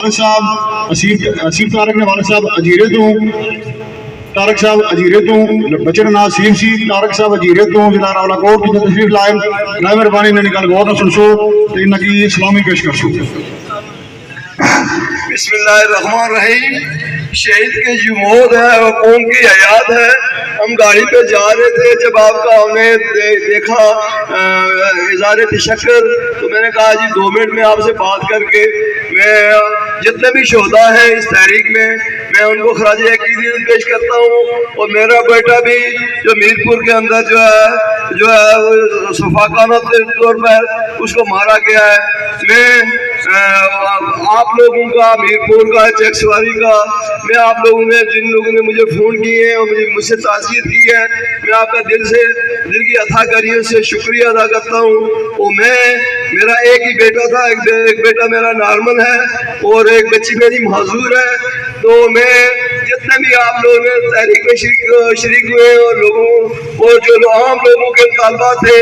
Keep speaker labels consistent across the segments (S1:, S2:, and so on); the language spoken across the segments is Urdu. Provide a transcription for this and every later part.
S1: صاحب اسیف طارق نے والد صاحب اجیرے تو طارق صاحب اجیرے تو بچے کا نام سیم سی طارق صاحب اجیرے تو ضلع راولاکوٹ کی تشریف لائے رائے مہربانی نے نکال غور نہ سنسو تو ان کی اسلامی پیش کر سو.
S2: بسم اللہ الرحمن الرحیم. شہید کی جو موت ہے وہ قوم کی حیات ہے. ہم گاڑی پہ جا رہے تھے, جب آپ کا ہم نے دیکھا اظہار تشکر تو میں نے کہا جی 2 منٹ میں آپ سے بات کر کے میں جتنے بھی شہداء ہیں اس تحریک میں ان کو خراج عقیدت پیش کرتا ہوں. اور میرا بیٹا بھی جو میرپور کے اندر جو ہے صفاقانہ طور پر اس کو مارا گیا ہے. میں آپ لوگوں کا, میرپور کا, چیک سواری کا, میں آپ لوگوں نے جن لوگوں نے مجھے فون کیے ہیں اور مجھ سے تعزیت کی ہے, میں آپ کا دل کی عطا کاریوں سے شکریہ ادا کرتا ہوں. اور میرا ایک ہی بیٹا تھا, ایک بیٹا میرا نارمل ہے اور ایک بچی میری معذور ہے. تو میں جتنے بھی آپ لوگوں نے تحریک میں شریک ہوئے اور جو عام لوگوں کے طالبات تھے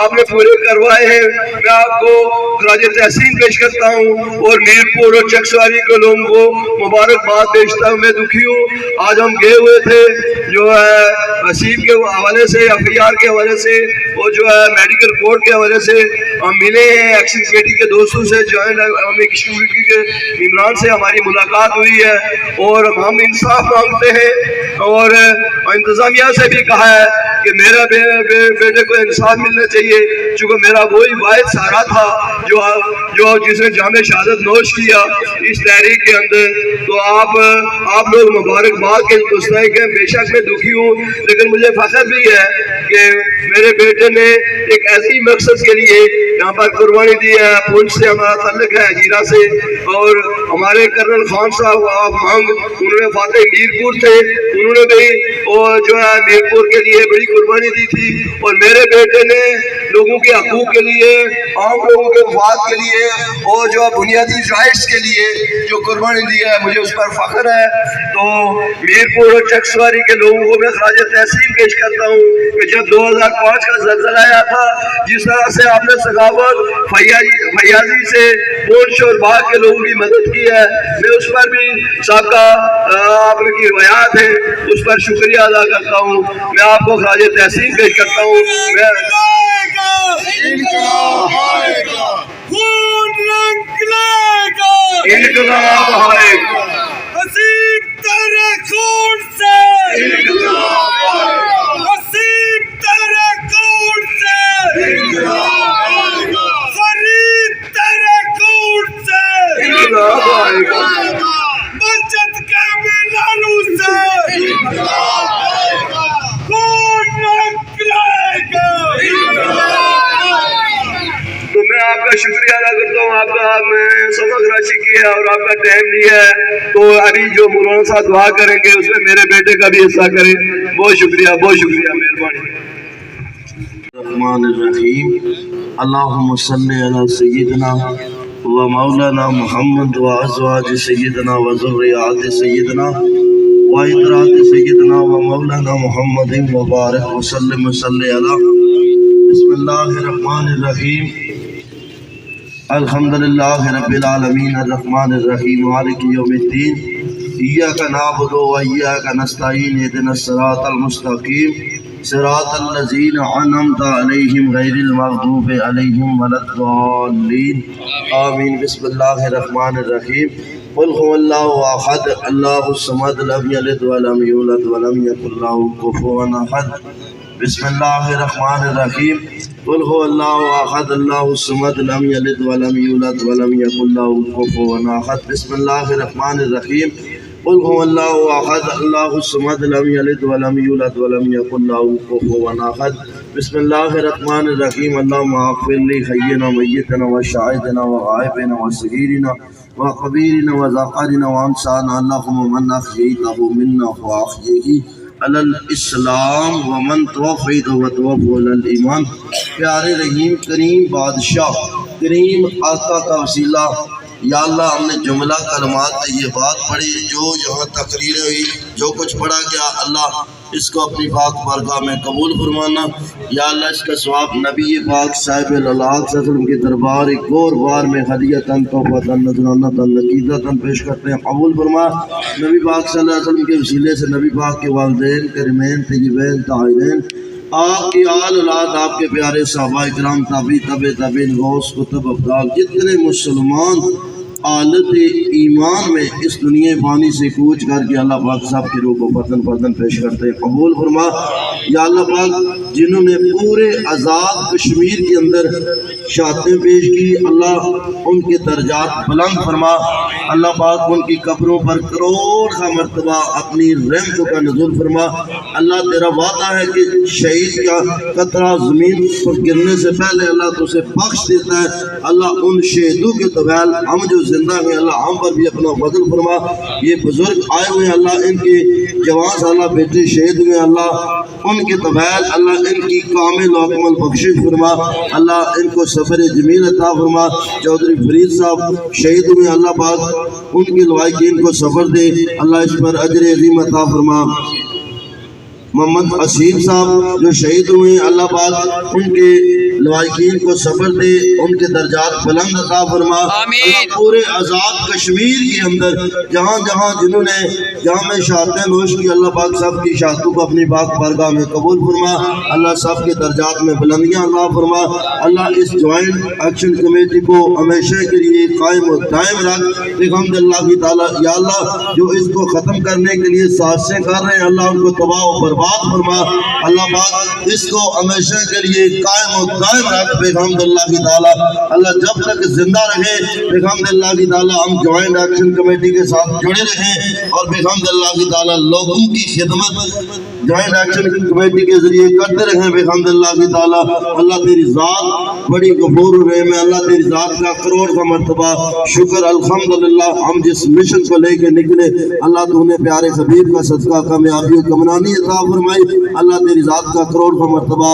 S2: آپ نے پورے کروائے ہیں, میں آپ کو خراج تحسین پیش کرتا ہوں اور میرپور اور چکسواری کے لوگوں کو مبارکباد بھیجتا ہوں. میں دکھی ہوں. آج ہم گئے ہوئے تھے جو ہے وسیم کے حوالے سے, FIR کے حوالے سے اور جو ہے میڈیکل رپورٹ کے حوالے سے ہم ملے ہیں. ایکسس کمیٹی کے دوستوں سے, جوائنٹ کمیٹی کے ممبران سے ہماری ملاقات ہوئی ہے اور ہم انصاف مانگتے ہیں اور انتظامیہ سے بھی کہا ہے کہ میرا بیٹے کو انصاف ملنا چاہیے, چونکہ میرا وہی واحد سہارا تھا جو جس نے جام شہادت نوش کیا اس تحریک کے اندر. تو آپ لوگ مبارکباد کے مستحق ہیں. بے شک میں دکھی ہوں, لیکن مجھے فخر بھی ہے کہ میرے بیٹے نے ایک ایسی مقصد کے لیے یہاں پر قربانی دی ہے. پونچھ سے ہمارا تعلق ہے, جیرا سے, اور ہمارے کرنل خان صاحب آپ مانگ انہوں نے فاتح میرپور تھے, انہوں نے بھی اور جو ہے میرپور کے لیے بڑی قربانی دی تھی. اور میرے بیٹے نے لوگوں کے حقوق کے لیے, عام لوگوں کے مفاد کے لیے اور جو بنیادی رائٹس کے لیے جو قربانی دی ہے, مجھے اس پر فخر ہے. تو میرپور اور چکسواری کے لوگوں کو میں خراج تحسین پیش کرتا ہوں کہ جب 2005 کا زلزلہ آیا تھا, جس طرح سے آپ نے سخاوت فیاضی سے پونچھ اور باغ کے لوگوں کی مدد کی ہے, میں اس پر بھی سابقہ آپ کی روایات ہے اس پر شکریہ ادا کرتا ہوں. میں آپ کو خراج تحسین پیش کرتا ہوں. تو میں آپ کا شکریہ ادا کرتا ہوں. آپ کا میں سبق راشی کی ہے اور آپ کا ٹائم لیا ہے, تو ابھی جو مولانا صاحب دعا کریں گے اس میں میرے بیٹے کا بھی حصہ کریں. بہت شکریہ, بہت شکریہ, مہربانی.
S3: الرحمن الرحیم. اللہم صلی علی سیدنا و مولانا محمد و ازواج سیدنا و ذریات سیدنا و ادرات سیدنا و مولانا محمد مبارک وسلم صلی علی. بسم اللہ الرحمن الرحیم. الحمدللہ رب العالمین الرحمن الرحیم مالک یوم الدین. ایاک نعبد و ایاک نستعین اهدنا الصراط المستقیم صراط الذین انعمت علیہم غیر المغضوب علیہم ولا الضالین آمین. بسم اللہ الرحمن الرحیم. قل هو اللہ احد اللہ الصمد لم یلد ولم یولد ولم یکن له کفوا احد. بسم اللہ الرحمن الرحیم. قل هو اللہ احد اللہ الصمد لم یلد ولم یولد ولم یکن له کفوا احد. بسم اللہ الرحمن الرحیم. قل هو اللہ احد اللہ الصمد لم یلد ولم یولد ولم یکن له کفوا احد. بسم اللہ الرحمن الرحیم. اللہم اغفر لی حینا میتنا وشاہدنا وغائبنا وصغیرنا وقبیرنا وذکرنا وانسانا. اللہم من احییتہ منا فاحیہ علی الاسلام ومن توفیت وتوفہ علی الایمان. پیارے رحیم کریم بادشاہ, کریم آقا کا وسیلہ یا اللہ ہم نے جملہ کلمات طیبات پڑھی، جو یہاں تقریر ہوئی، جو کچھ پڑھا گیا، اللہ اس کو اپنی پاک بارگاہ میں قبول فرمانا۔ یا اللہ اس کا ثواب نبی پاک صاحب العلاق صلی اللہ علیہ وسلم کے دربار ایک اور بار میں ہدیۃً تحفۃً نذرانۃً عقیدۃً پیش کرتے ہیں، قبول فرما۔ نبی پاک صلی اللہ علیہ وسلم کے وسیلے سے نبی پاک کے والدین کرمین طیبین طاہرین، آپ کی آل اولاد، آپ کے پیارے صحابہ اکرام، تابعی تابعین، غوث قطب ابدال، جتنے مسلمان حالت ایمان میں اس دنیا فانی سے کوچ کر کے اللہ پاک صاحب کی روح کو پردن پیش کرتے ہیں، قبول فرما۔ یا اللہ پاک جنہوں نے پورے آزاد کشمیر کے اندر شہادتیں پیش کی، اللہ ان کے درجات بلند فرما۔ اللہ پاک ان کی قبروں پر کروڑ کا مرتبہ اپنی رحمتوں کا نزول فرما۔ اللہ تیرا وعدہ ہے کہ شہید کا قطرہ زمین پر گرنے سے پہلے اللہ تو اسے بخش دیتا ہے۔ اللہ ان شہیدوں کے طویل ہم جو زندہ ہیں، اللہ ہم پر بھی اپنا فضل فرما۔ یہ بزرگ آئے ہوئے ہیں، اللہ ان کے جوان سالہ بیٹے شہید ہوئے، اللہ ان کے طویل اللہ ان کی کامل و اکمل بخشش فرما۔ اللہ ان کو صبر جمیل عطا فرما۔ چودھری فرید صاحب شہید ہوئے، اللہ پاک ان کے لوائقین کو صبر دے، اللہ اس پر اجر عظیم عطا فرما۔ محمد اسیر صاحب جو شہید ہوئے ہیں، اللہ پاک ان کے لوائقین کو صبر دے، ان کے درجات بلند عطا فرما۔ اللہ پورے آزاد کشمیر کے اندر جہاں جہاں جنہوں نے جہاں میں شہادتیں نوش کی، اللہ پاک صاحب کی شہادتوں کو اپنی پاک بارگاہ میں قبول فرما۔ اللہ صاحب کے درجات میں بلندیاں عطا فرما۔ اللہ اس جوائنٹ ایکشن کمیٹی کو ہمیشہ کے لیے قائم و دائم رکھ بحمد اللہ کی تعالیٰ۔ یا اللہ جو اس کو ختم کرنے کے لیے سازشیں کر رہے ہیں، اللہ ان کو تباہ و برباد فرما۔ اللہ پاک اس کو ہمیشہ کے لیے قائم و دائم رکھ بحمد اللہ کی تعالیٰ۔ اللہ جب تک زندہ رہے بحمد اللہ کی تعالیٰ ہم جوائنٹ ایکشن کمیٹی کے ساتھ جڑے رہیں اور بحمد اللہ کی تعالیٰ لوگوں کی خدمت جوائنٹ ایکشن کمیٹی کے ذریعے کرتے رہیں بحمد اللہ کی تعالیٰ۔ اللہ تیری ذات بڑی غفور الرحیم ہے، اللہ تیری ذات کا کروڑ کا مرتبہ شکر الحمدللہ۔ ہم جس مشن کو لے کے نکلے، اللہ تو نے پیارے حبیب کا صدقہ کامیابی و کمرانی عطا فرمائی، اللہ تیری ذات کا کروڑ کا مرتبہ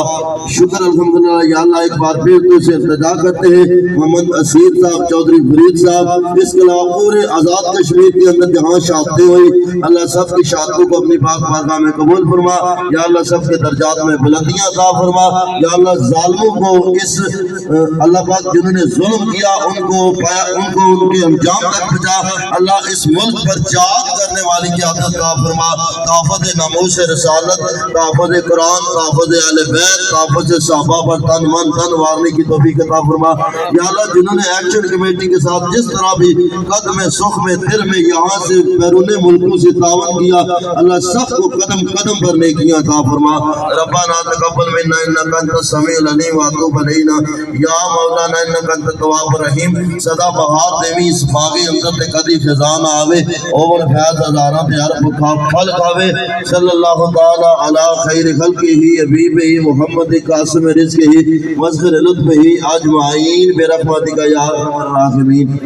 S3: شکر الحمدللہ۔ یا اللہ ایک بار پھر تو سے التجا کرتے ہیں، محمد اسیر صاحب، چودھری فرید صاحب، اس کے علاوہ پورے آزاد کشمیر کے اندر جہاں شہادتیں ہوئی، اللہ سب کی شہادتوں کو اپنی پاک بارگاہ میں قبول فرما۔ یا اللہ سب کے درجات میں بلندیاں عطا فرما۔ یا اللہ ظالموں کو اس اللہ پاک جنہوں نے ظلم کیا ان کو ان کے انجام تک پہنچا۔ اللہ اس ملک پر جہاد کرنے والی قیادت عطا فرما، تحفظ ناموس رسالت، تحفظ قرآن، تحفظ اہل بیت، تحفظ صحابہ پر تن من تن وارنے کی توفیق عطا فرما۔ یا اللہ جنہوں نے ایکشن کمیٹی کے ساتھ جس طرح بھی قدم سخ میں دل میں یہاں سے بیرون ملکوں سے تعاون کیا، اللہ سب کو قدم قدم پر نیکیاں عطا فرما۔ ربنا تقبل منا انک انت السمیع العلیم وتب علینا یا مولانا انک انت التواب الرحیم۔ سدا بہار دیوی اس باغے اندر تے کدی خزان آوے، اور فیض ہزاراں پیار بکھا پھل کھاوے۔ صلی اللہ تعالی علی خیر خلقہ حبیبہ محمد قاسم رزقہ مظہر لطفہ اجمعین برحمتک یا ارحم الراحمین۔